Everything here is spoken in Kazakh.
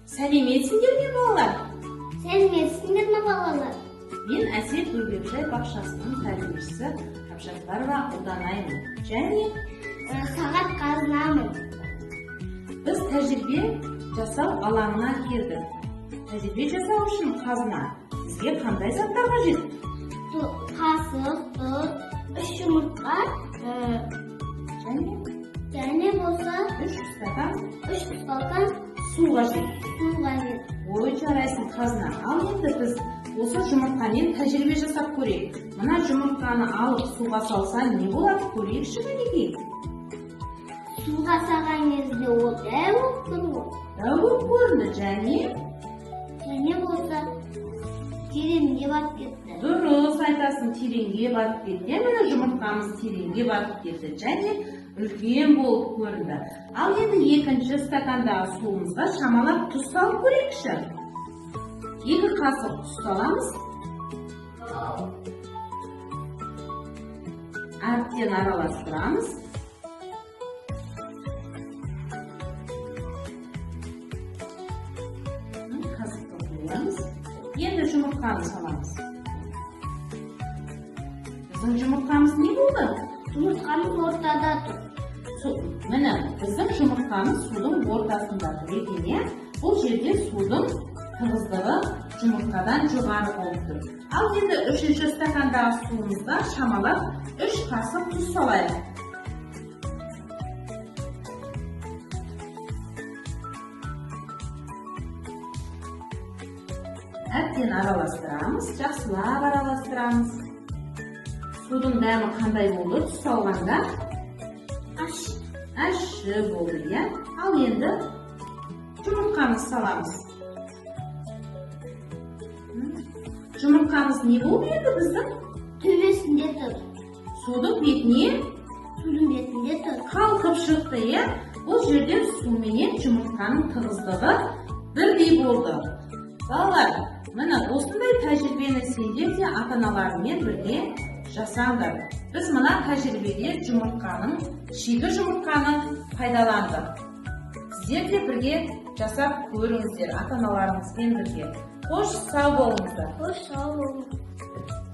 Сәлеметсіңдер ме балалар? Сәлеметсіңдер ме балалар? Мен Әсет Бөбекжай бақшасының тәрбиешісі Әбжаппарова Ұлданаймын. Және Сағат Қазынамын. біз тәжірибе жасау алаңына келдік. Тәжірибе жасау үшін қазына бізге қандай заттар қажет? Қасық, тұз, 3 жұмыртқа, және болса 3 стакан су қажет. Ой, жарайсың қазына. Ал енді біз осы жұмыртқамен тәжірибе жасап көрейік. Мына жұмыртқаны алып суға салса не болады? Көрейікші мінекей. Суға салған кезде ол дәу көрінді және болса тереңге батып кетті. Дұрыс айтасың, тереңге батып кетті. Міне жұмыртқамыз тереңге батып кетті және үлкен болып көрінді. Ал енді екінші стакандағы суымызға шамалап тұз салып көрейікші. 2 қасық тұз саламыз. Әбден араластырамыз. Қасықты қоямыз. Енді жұмыртқаны саламыз. Біздің жұмыртқамыз не болды? Жұмыртқамыз ортада тұр. Міне, біздің жұмыртқамыз судың ортасында тұр екен. Бұл жерде судың тығыздығы жұмыртқадан жоғары болып тұр. Ал енді 3-ші стакандағы суымызға шамалап 3 қасық тұз салайық. Әбден араластырамыз, жақсылап араластырамыз. Судың дәмі қандай болды? Тұз салғанда ащы болды, иә? Ал енді жұмыртқамыз саламыз. Жұмыртқамыз не болып еді біздің? Төбесінде тұр. Судың бетіне қалқып шықты, иә? Бұл жерде су менен жұмыртқаның тығыздығы бірдей болды. Балалар, міне осындай тәжірибені сендер де ата-аналарыңмен бірге жасаңдар. Біз мына тәжірибеде шигі жұмыртқаны пайдаландық. Сіздер де бірге жасап көріңіздер ата-аналарыңызбен бірге. Қош, сау болыңыздар. Қош, сау болыңыздар.